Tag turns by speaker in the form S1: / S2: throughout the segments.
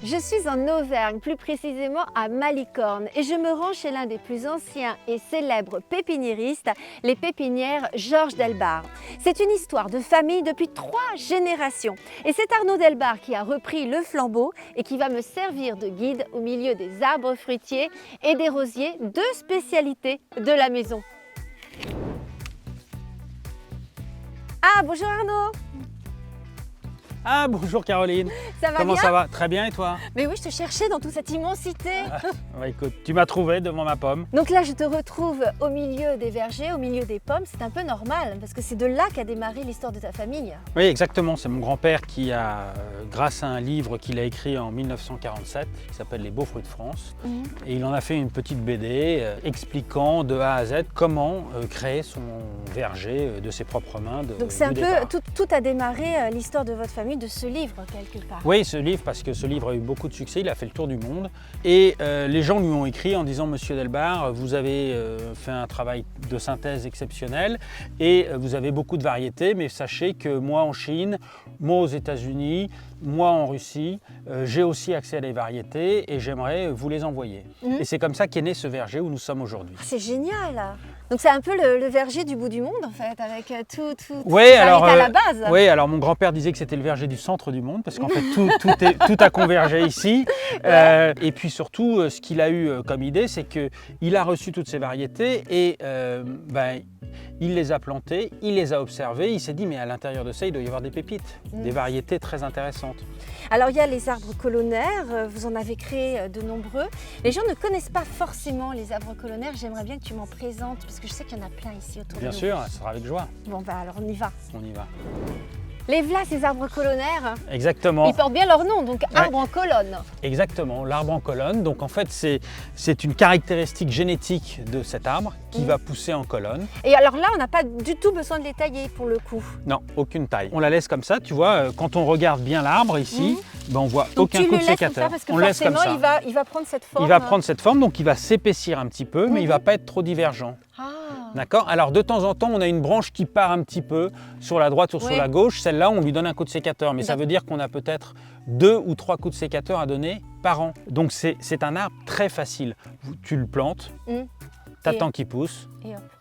S1: Je suis en Auvergne, plus précisément à Malicorne, et je me rends chez l'un des plus anciens et célèbres pépiniéristes, les pépinières Georges Delbar. C'est une histoire de famille depuis 3 générations. Et c'est Arnaud Delbar qui a repris le flambeau et qui va me servir de guide au milieu des arbres fruitiers et des rosiers, 2 spécialités de la maison. Ah, bonjour Arnaud!
S2: Ah, bonjour Caroline.
S1: Ça va
S2: Comment
S1: bien?
S2: ça va? Très bien, et toi?
S1: Mais oui, je te cherchais dans toute cette immensité.
S2: Ouais, écoute, tu m'as trouvé devant ma pomme.
S1: Donc là, je te retrouve au milieu des vergers, au milieu des pommes. C'est un peu normal, parce que c'est de là qu'a démarré l'histoire de ta famille.
S2: Oui, exactement. C'est mon grand-père qui a, grâce à un livre qu'il a écrit en 1947, qui s'appelle Les beaux fruits de France, et il en a fait une petite BD expliquant de A à Z comment créer son verger de ses propres mains.
S1: Donc c'est un
S2: du
S1: peu,
S2: départ.
S1: tout a démarré l'histoire de votre famille de ce livre, quelque part.
S2: Oui, ce livre, parce que ce livre a eu beaucoup de succès, il a fait le tour du monde. Et les gens lui ont écrit en disant « Monsieur Delbar, vous avez fait un travail de synthèse exceptionnel et vous avez beaucoup de variétés, mais sachez que moi en Chine, moi aux États-Unis, moi en Russie, j'ai aussi accès à des variétés et j'aimerais vous les envoyer. » Et c'est comme ça qu'est né ce verger où nous sommes aujourd'hui.
S1: C'est génial. Donc c'est un peu le verger du bout du monde, en fait, avec tout
S2: Oui, alors,
S1: à la base.
S2: Oui, alors mon grand-père disait que c'était le verger du centre du monde, parce qu'en fait tout a convergé ici.
S1: Ouais.
S2: Et puis surtout, ce qu'il a eu comme idée, c'est qu'il a reçu toutes ces variétés et il les a plantées, il les a observées, il s'est dit mais à l'intérieur de ça, il doit y avoir des pépites, des variétés très intéressantes.
S1: Alors il y a les arbres colonnaires, vous en avez créé de nombreux. Les gens ne connaissent pas forcément les arbres colonnaires, j'aimerais bien que tu m'en présentes, parce que je sais qu'il y en a plein ici autour de nous.
S2: Bien sûr, ça sera avec joie.
S1: Bon bah alors on y va.
S2: On y va.
S1: Les voilà ces arbres colonnaires,
S2: Exactement.
S1: ils portent bien leur nom, donc arbre en colonne.
S2: Exactement, l'arbre en colonne. Donc en fait, c'est une caractéristique génétique de cet arbre qui va pousser en colonne.
S1: Et alors là, on n'a pas du tout besoin de les tailler pour le coup.
S2: Non, aucune taille. On la laisse comme ça, tu vois, quand on regarde bien l'arbre ici, on voit
S1: Donc
S2: aucun coup de sécateur.
S1: Comme ça, parce que
S2: on laisse comme
S1: forcément,
S2: ça.
S1: il va prendre cette forme.
S2: Il va prendre cette forme, donc il va s'épaissir un petit peu, mais il ne va pas être trop divergent.
S1: Ah.
S2: D'accord? Alors de temps en temps, on a une branche qui part un petit peu sur la droite ou sur la gauche. Celle-là, on lui donne un coup de sécateur, mais ça veut dire qu'on a peut-être 2 ou 3 coups de sécateur à donner par an. Donc c'est un arbre très facile. Tu le plantes, t'attends qu'il pousse,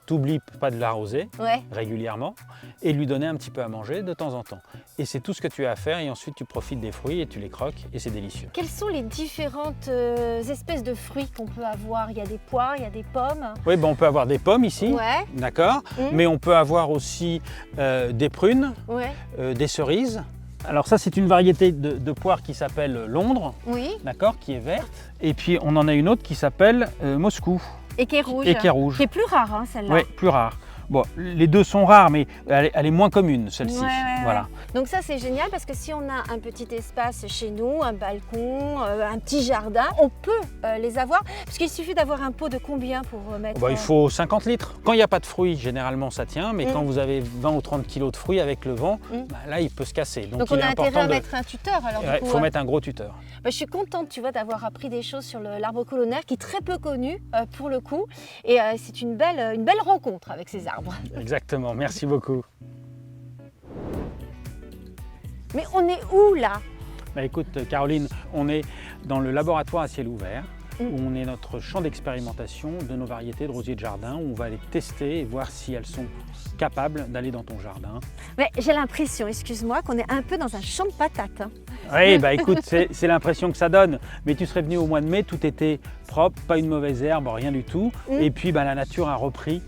S2: t'oublies pas de l'arroser régulièrement et lui donner un petit peu à manger de temps en temps. Et c'est tout ce que tu as à faire et ensuite tu profites des fruits et tu les croques et c'est délicieux.
S1: Quelles sont les différentes espèces de fruits qu'on peut avoir? Il y a des poires, il y a des pommes.
S2: Oui, on peut avoir des pommes ici, d'accord, mais on peut avoir aussi des prunes, des cerises. Alors ça, c'est une variété de poire qui s'appelle Londres, d'accord, qui est verte. Et puis on en a une autre qui s'appelle Moscou.
S1: Et qui est rouge.
S2: Et qui est rouge.
S1: Qui est plus rare, hein, celle-là.
S2: Oui, plus rare. Bon, les deux sont rares, mais elle est moins commune, celle-ci. Voilà.
S1: Donc ça, c'est génial parce que si on a un petit espace chez nous, un balcon, un petit jardin, on peut les avoir. Parce qu'il suffit d'avoir un pot de combien pour mettre...
S2: Il faut 50 litres. Quand il n'y a pas de fruits, généralement, ça tient. Mais quand vous avez 20 ou 30 kilos de fruits avec le vent, là, il peut se casser.
S1: Donc on a intérêt à mettre un tuteur.
S2: Il faut mettre un gros tuteur.
S1: Je suis contente, tu vois, d'avoir appris des choses sur l'arbre colonnaire qui est très peu connu pour le coup. Et c'est une belle rencontre avec ces arbres.
S2: Exactement, merci beaucoup.
S1: Mais on est où là?
S2: Écoute Caroline, on est dans le laboratoire à ciel ouvert, où on est notre champ d'expérimentation de nos variétés de rosiers de jardin, où on va les tester et voir si elles sont capables d'aller dans ton jardin.
S1: Mais j'ai l'impression, excuse-moi, qu'on est un peu dans un champ de patates.
S2: Oui, écoute, c'est l'impression que ça donne. Mais tu serais venu au mois de mai, tout était propre, pas une mauvaise herbe, rien du tout. Et puis la nature a repris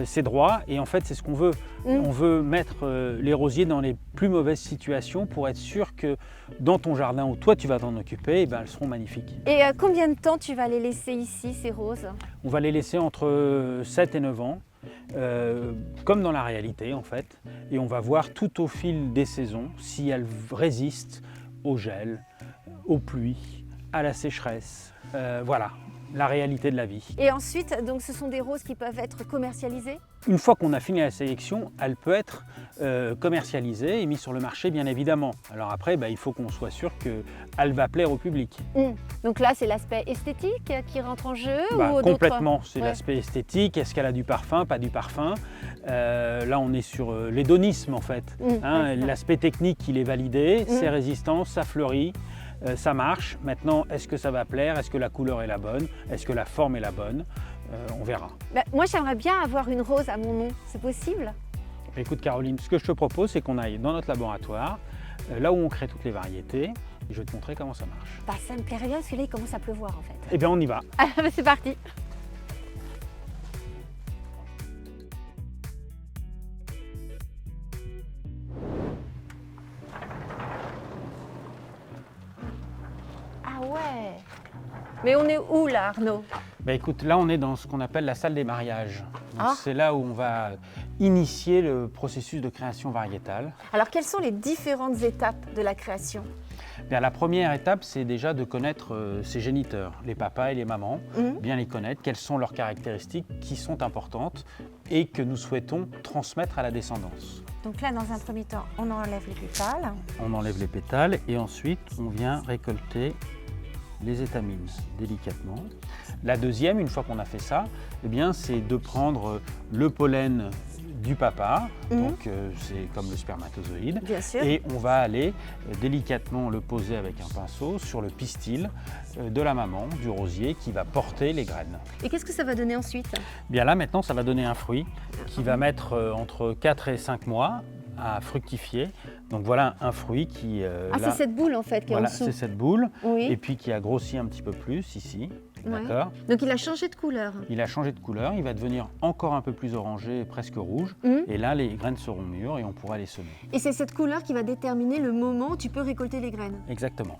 S2: ses droits et en fait c'est ce qu'on veut. On veut mettre les rosiers dans les plus mauvaises situations pour être sûr que dans ton jardin où toi tu vas t'en occuper, elles seront magnifiques.
S1: Et combien de temps tu vas les laisser ici, ces roses?
S2: On va les laisser entre 7 et 9 ans. Comme dans la réalité en fait, et on va voir tout au fil des saisons si elles résistent au gel, aux pluies, à la sécheresse. Voilà, la réalité de la vie.
S1: Et ensuite, donc, ce sont des roses qui peuvent être commercialisées?
S2: Une fois qu'on a fini la sélection, elle peut être commercialisée et mise sur le marché, bien évidemment. Alors après, il faut qu'on soit sûr qu'elle va plaire au public.
S1: Donc là, c'est l'aspect esthétique qui rentre en jeu ou
S2: complètement, c'est l'aspect esthétique. Est-ce qu'elle a du parfum, pas du parfum? Là, on est sur l'hédonisme, en fait. L'aspect technique, il est validé, c'est résistant, ça fleurit. ça marche. Maintenant, est-ce que ça va plaire? Est-ce que la couleur est la bonne? Est-ce que la forme est la bonne? On verra.
S1: Bah, moi, j'aimerais bien avoir une rose à mon nom. C'est possible?
S2: Écoute Caroline, ce que je te propose, c'est qu'on aille dans notre laboratoire, là où on crée toutes les variétés, et je vais te montrer comment ça marche.
S1: Bah, ça me plairait bien parce que là, il commence à pleuvoir en fait.
S2: Eh bien, on y va.
S1: Ah, bah, c'est parti. Ah ouais. Mais on est où là, Arnaud?
S2: Bah, écoute, là, on est dans ce qu'on appelle la salle des mariages. Donc,
S1: Ah.
S2: c'est là où on va initier le processus de création variétale.
S1: Alors, quelles sont les différentes étapes de la création?
S2: Bien, la première étape, c'est déjà de connaître ses géniteurs, les papas et les mamans, bien les connaître, quelles sont leurs caractéristiques qui sont importantes et que nous souhaitons transmettre à la descendance.
S1: Donc là, dans un premier temps, on enlève les pétales.
S2: On enlève les pétales et ensuite on vient récolter les étamines délicatement. La deuxième, une fois qu'on a fait ça, eh bien, c'est de prendre le pollen du papa, donc c'est comme le spermatozoïde,
S1: Bien sûr.
S2: et on va aller délicatement le poser avec un pinceau sur le pistil de la maman, du rosier, qui va porter les graines.
S1: Et qu'est-ce que ça va donner ensuite?
S2: Bien là, maintenant, ça va donner un fruit qui va mettre entre 4 et 5 mois à fructifier. Donc voilà un fruit qui...
S1: Ah,
S2: là,
S1: c'est cette boule en fait qui est
S2: voilà,
S1: en dessous.
S2: c'est cette boule,
S1: Oui.
S2: et puis qui a grossi un petit peu plus ici,
S1: Ouais.
S2: d'accord.
S1: Donc il a changé de couleur.
S2: Il a changé de couleur, il va devenir encore un peu plus orangé, presque rouge, et là les graines seront mûres et on pourra les semer.
S1: Et c'est cette couleur qui va déterminer le moment où tu peux récolter les graines.
S2: Exactement.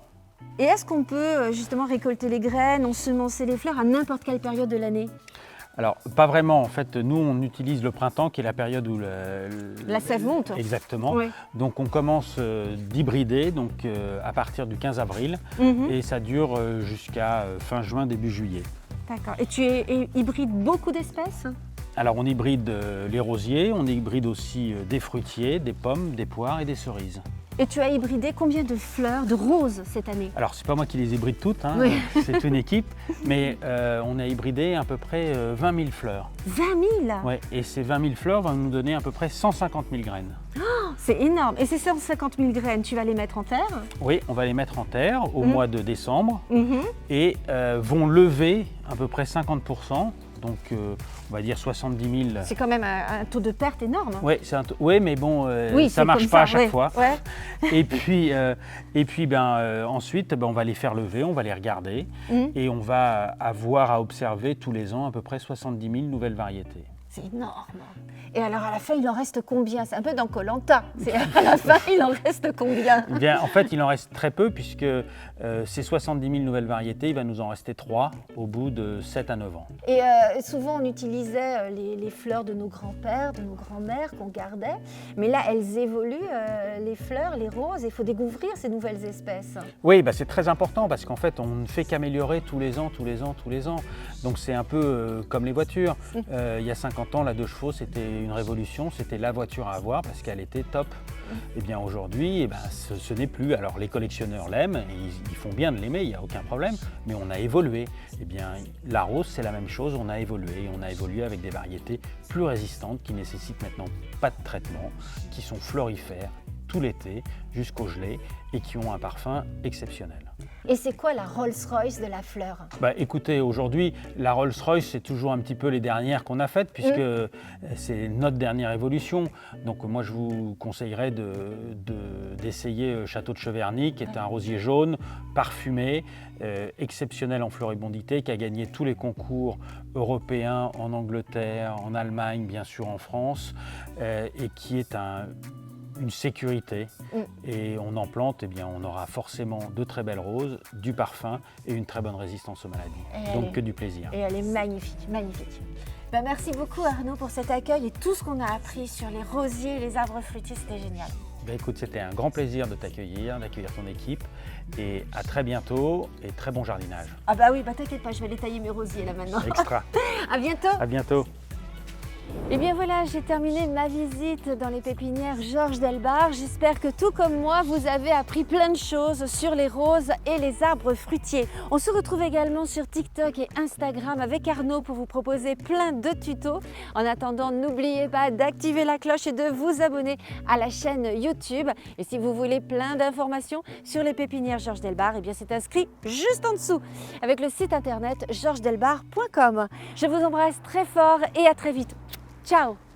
S1: Et est-ce qu'on peut justement récolter les graines, ensemencer les fleurs à n'importe quelle période de l'année?
S2: Alors, pas vraiment. En fait, nous, on utilise le printemps, qui est la période où
S1: La sève monte.
S2: Exactement.
S1: Ouais.
S2: Donc, on commence d'hybrider donc, à partir du 15 avril et ça dure jusqu'à fin juin, début juillet.
S1: D'accord. Et tu hybrides beaucoup d'espèces?
S2: Alors, on hybride les rosiers, on hybride aussi des fruitiers, des pommes, des poires et des cerises.
S1: Et tu as hybridé combien de fleurs, de roses cette année?
S2: Alors, c'est pas moi qui les hybride toutes, hein,
S1: Oui.
S2: c'est une équipe, mais on a hybridé à peu près 20 000 fleurs.
S1: 20 000?
S2: Ouais, et ces 20 000 fleurs vont nous donner à peu près 150 000 graines.
S1: Oh, c'est énorme. Et ces 150 000 graines, tu vas les mettre en terre?
S2: Oui, on va les mettre en terre au mois de décembre
S1: Mhm.
S2: et vont lever à peu près 50%, donc on va dire 70 000.
S1: C'est quand même un taux de perte énorme.
S2: Oui, mais bon,
S1: Oui,
S2: ça
S1: c'est
S2: ne marche
S1: comme
S2: pas à
S1: ça,
S2: chaque
S1: ouais,
S2: fois.
S1: ouais.
S2: Et puis ensuite, on va les faire lever, on va les regarder et on va avoir à observer tous les ans à peu près 70 000 nouvelles variétés.
S1: C'est énorme. Et alors à la fin, il en reste combien? C'est un peu dans Koh-Lanta. À la fin, il en reste combien?
S2: Eh bien, en fait, il en reste très peu puisque ces 70 000 nouvelles variétés, il va nous en rester 3 au bout de 7 à 9 ans.
S1: Et souvent, on utilisait les fleurs de nos grands-pères, de nos grands-mères qu'on gardait. Mais là, elles évoluent, les fleurs, les roses. Il faut découvrir ces nouvelles espèces.
S2: Oui, c'est très important parce qu'en fait, on ne fait qu'améliorer tous les ans. Donc, c'est un peu comme les voitures. Il y a 50 ans, la 2 chevaux, c'était une révolution. C'était la voiture à avoir parce qu'elle était top. Et bien aujourd'hui, ce n'est plus. Alors, les collectionneurs l'aiment et ils font bien de l'aimer, il n'y a aucun problème. Mais on a évolué. Et bien, la rose, c'est la même chose. On a évolué. On a évolué avec des variétés plus résistantes qui nécessitent maintenant pas de traitement, qui sont florifères tout l'été jusqu'au gelé et qui ont un parfum exceptionnel.
S1: Et c'est quoi la Rolls-Royce de la fleur?
S2: Écoutez, aujourd'hui, la Rolls-Royce, c'est toujours un petit peu les dernières qu'on a faites puisque c'est notre dernière évolution. Donc moi, je vous conseillerais d'essayer Château de Cheverny, qui est un rosier jaune, parfumé, exceptionnel en floribondité, qui a gagné tous les concours européens en Angleterre, en Allemagne, bien sûr en France, et qui est une sécurité et on en plante, on aura forcément de très belles roses, du parfum et une très bonne résistance aux maladies. Donc que du plaisir.
S1: Et elle est magnifique, magnifique. Merci beaucoup Arnaud pour cet accueil et tout ce qu'on a appris sur les rosiers et les arbres fruitiers, c'était génial.
S2: Écoute, c'était un grand plaisir de t'accueillir, d'accueillir ton équipe et à très bientôt et très bon jardinage.
S1: Ah bah oui, t'inquiète pas, je vais les tailler mes rosiers là maintenant.
S2: Extra.
S1: À bientôt.
S2: À bientôt.
S1: Et bien voilà, j'ai terminé ma visite dans les pépinières Georges Delbar. J'espère que tout comme moi, vous avez appris plein de choses sur les roses et les arbres fruitiers. On se retrouve également sur TikTok et Instagram avec Arnaud pour vous proposer plein de tutos. En attendant, n'oubliez pas d'activer la cloche et de vous abonner à la chaîne YouTube. Et si vous voulez plein d'informations sur les pépinières Georges Delbar, eh bien c'est inscrit juste en dessous avec le site internet georgesdelbar.com. Je vous embrasse très fort et à très vite. Ciao!